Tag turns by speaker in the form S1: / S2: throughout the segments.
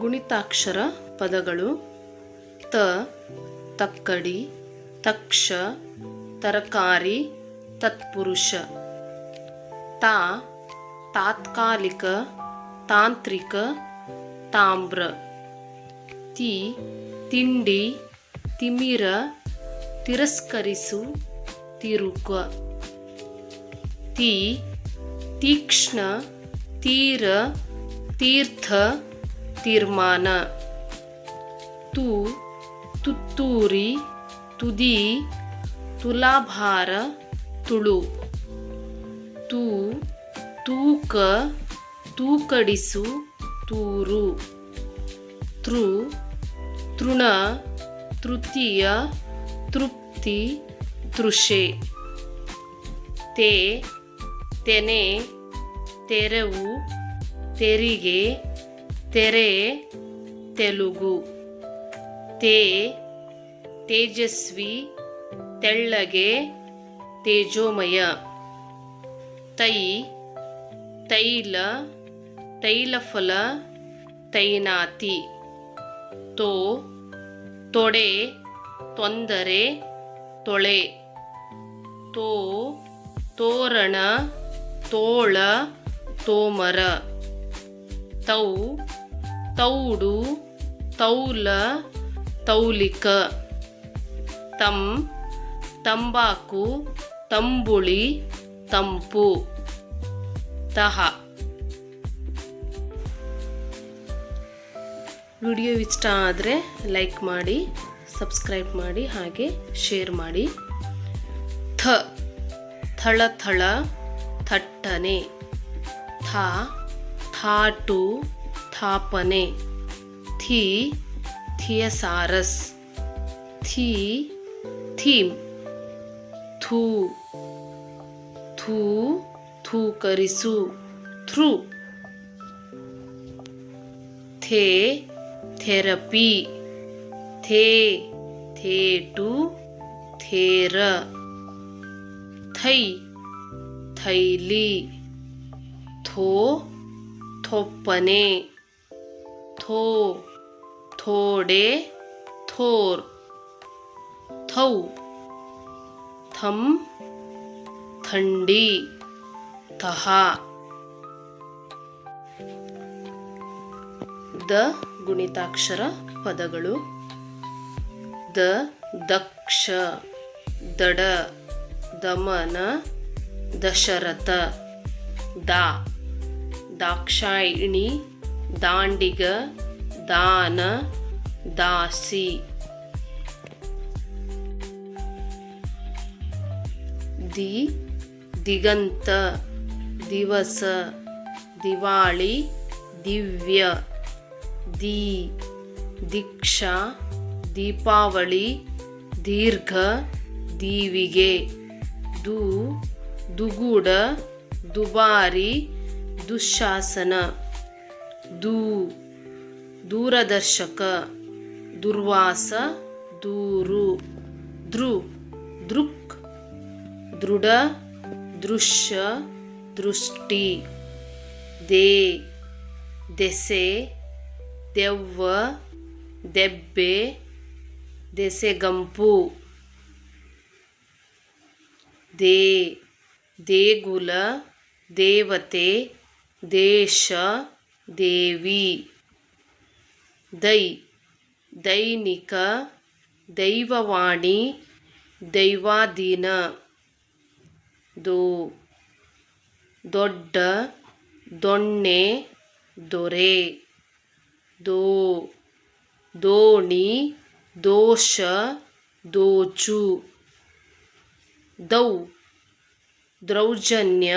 S1: ಗುಣಿತಾಕ್ಷರ ಪದಗಳು ತ ತಕ್ಕಡಿ, ತಕ್ಷ ತರಕಾರಿ, ತತ್ಪುರುಷ. ತಾ ತಾತ್ಕಾಲಿಕ, ತಾಂತ್ರಿಕ, ತಾಮ್ರ. ತಿ ತಿಂಡಿ, ತಿಮಿರ, ತಿರಸ್ಕರಿಸು, ತಿರುಕ. ತಿ ತೀಕ್ಷ್ಣ, ತೀರ, ತೀರ್ಥ, ತೀರ್ಮಾನ. ತು ತುತ್ತೂರಿ, ತುದಿ, ತುಲಾಭಾರ, ತುಳು. ತು ತೂಕ, ತೂಕಡಿಸು, ತೂರು. ತೃ ತೃಣ, ತೃತೀಯ, ತೃಪ್ತಿ, ತೃಷೆ. ತೇ ತೆನೆ, ತೆರವು, ತೆರಿಗೆ, ತೆರೆ, ತೆಲುಗು. ತೇ ತೇಜಸ್ವಿ, ತೆಳ್ಳಗೆ, ತೇಜೋಮಯ. ತೈ ತೈಲ, ತೈಲಫಲ, ತೈನಾತಿ. ತೋ ತೊಡೆ, ತೊಂದರೆ, ತೊಳೆ. ತೋ ತೋರಣ, ತೋಳ, ತೋಮರ. ತೌ ತೌಡು, ತೌಲ, ತೌಲಿಕ. ತಂ ತಂಬಾಕು, ತಂಬುಳಿ, ತಂಪು. ತಹ. ವಿಡಿಯೋ ಇಷ್ಟ ಆದರೆ ಲೈಕ್ ಮಾಡಿ, ಸಬ್ಸ್ಕ್ರೈಬ್ ಮಾಡಿ, ಹಾಗೆ ಶೇರ್ ಮಾಡಿ. ಥ ಥಳಥಳ, ಥಟ್ಟನೆ. ಥಾ ಥಾಟು, ಥಾಪನೆ. ಥಿ ಥಿಯಸಾರಸ್. ಥೀ ಥೀಮ್. ಥೂ ಥೂ ಥೂಕರಿಸು, ಥ್ರೂ. ಥೇ ಥೆರಪಿ. ಥೇ ಥೇಟು, ಥೇರ. ಥೈ ಥೈಲಿ. ಥೋ ಥೊಪ್ಪನೆ. ಥೋ ಥೋಡೆ, ಥೋರ್. ಥೌ ಥಂ ಥಂಡಿ, ತಹ. ದ ಗುಣಿತಾಕ್ಷರ ಪದಗಳು ದ ದಕ್ಷ, ದಡ, ದಮನ, ದಶರಥ. ದಾ ದಾಕ್ಷಾಯಿಣಿ, ದಾಂಡಿಗ, ದಾನ, ದಾಸಿ. ದಿ ದಿಗಂತ, ದಿವಸ, ದಿವಾಳಿ, ದಿವ್ಯ. ದಿ ದೀಕ್ಷಾ, ದೀಪಾವಳಿ, ದೀರ್ಘ, ದೀವಿಗೆ. ದು ದುಗುಡ, ದುಬಾರಿ, ದುಶ್ಯಾಸನ. ದೂ ದೂರದರ್ಶಕ, ದುರ್ವಾಸ, ದೂರು. ದೃ ದೃಕ್, ದೃಢ, ದೃಶ್ಯ, ದೃಷ್ಟಿ. ದೇ ದೆಸೆ, ದೆವ್ವ, ದೆಬ್ಬೆ, ದೆಸೆಗಂಪು. ದೇ ದೇಗುಲ, ದೇವತೆ, ದೇಶ, ದೇವಿ. ದೈ ದೈನಿಕ, ದೈವವಾಣಿ, ದೈವಾಧೀನ. ದೋ ದೊಡ್ಡ, ದೊಣ್ಣೆ, ದೊರೆ. ದೋ ದೋಣಿ, ದೋಷ, ದೋಚು. ದೌ ದೌರ್ಜನ್ಯ,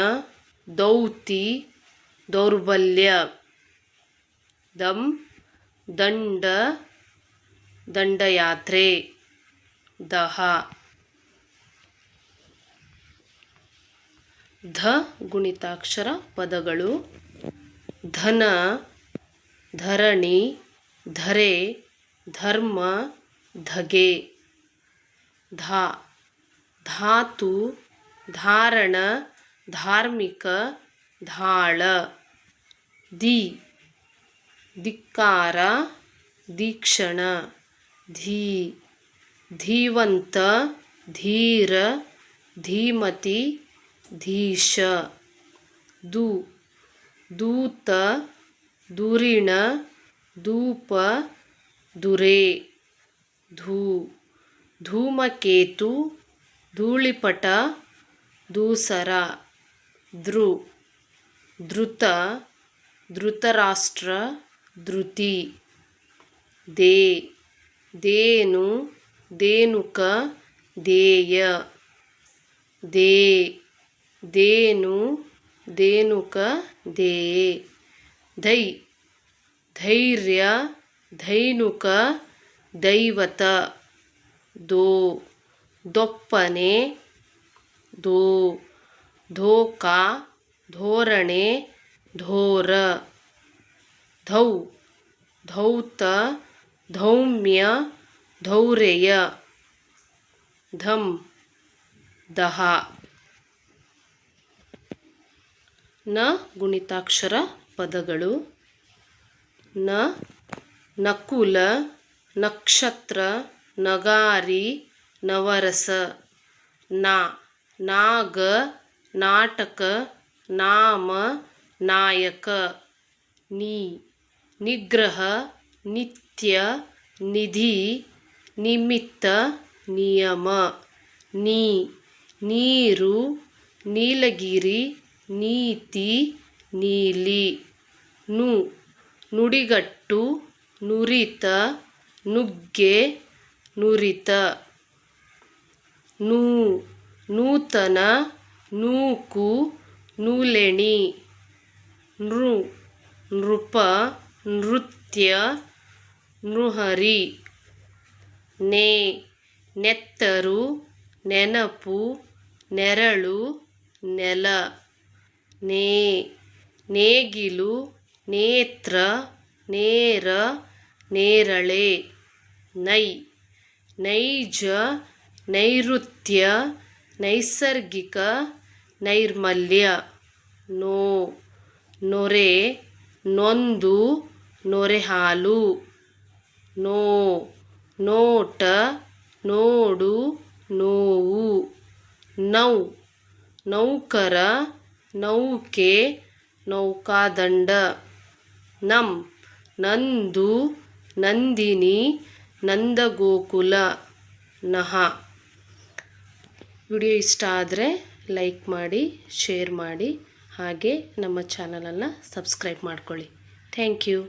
S1: ದೌತಿ, ದೌರ್ಬಲ್ಯ. ದಂ ದಂಡ, ದಂಡಯಾತ್ರೆ. ದಹ. ಧ ಗುಣಿತಾಕ್ಷರ ಪದಗಳು ಧನ, ಧರಣಿ, ಧರೆ, ಧರ್ಮ, ಧಗೆ. ಧಾ ಧಾತು, ಧಾರಣ, ಧಾರ್ಮಿಕ, ಧಾಳ. ದಿ ಧಿಕ್ಕಾರ ದೀಕ್ಷಣ ಧೀ ಧೀವಂತ ಧೀರ ಧೀಮತಿ ಧೀಶ ದು ದೂತ ದುರಿಣ ಧೂಪ ದುರೇ ಧೂ ಧೂಮಕೇತು ಧೂಳಿಪಟ ದೂಸರ ಧೃ ಧೃತ ಧೃತರಾಷ್ಟ್ರ ಧೃತಿ ದೇ ದೇನು ದೇನುಕ ದೇಯ ದೇ ದೇನು ದೇನುಕ ದೇಯೆ ಧೈ ಧೈರ್ಯ ಧೈನುಕ ದೈವತ ದೋ ದೊಪ್ಪನೆ ದೋ ಧೋಕ ಧೋರಣೆ ಧೋರ ಧೌ ಧೌತ ಧೌಮ್ಯ ಧೌರ್ಯ ಧಂ ದಹ ನ ಗುಣಿತಾಕ್ಷರ ಪದಗಳು ನ ನಕುಲ ನಕ್ಷತ್ರ ನಗಾರಿ ನವರಸ ನಾಗ ನಾಟಕ ನಾಮ ನಾಯಕ ನಿಗ್ರಹ ನಿತ್ಯ ನಿಧಿ ನಿಮಿತ್ತ ನಿಯಮ ನೀರು ನೀಲಗಿರಿ ನೀತಿ ನೀಲಿ ನುಡಿಗಟ್ಟು ನುರಿತ ನುಗ್ಗೆ ನುರಿತ ನೂತನ ನೂಕು ನೂಲೆಣಿ ನೃಪ ನೃತ್ಯ ನೃಹರಿ ನೆತ್ತರು ನೆನಪು ನೆರಳು ನೆಲ ನೇಗಿಲು ನೇತ್ರ ನೇರ ನೇರಳೆ ನೈಜ ನೈಋತ್ಯ ನೈಸರ್ಗಿಕ ನೈರ್ಮಲ್ಯ ನೊರೆ ನೊಂದು ನೊರೆಹಾಲು ನೋಟ ನೋಡು ನೋವು ನೌಕರ ನೌಕೆ ನೌಕಾದಂಡ ನಂದು ನಂದಿನಿ ನಂದಗೋಕುಲ ನಹ. ವಿಡಿಯೋ ಇಷ್ಟ ಆದರೆ ಲೈಕ್ ಮಾಡಿ, ಶೇರ್ ಮಾಡಿ, ಹಾಗೆ ನಮ್ಮ ಚಾನಲನ್ನು ಸಬ್ಸ್ಕ್ರೈಬ್ ಮಾಡ್ಕೊಳ್ಳಿ. Thank you.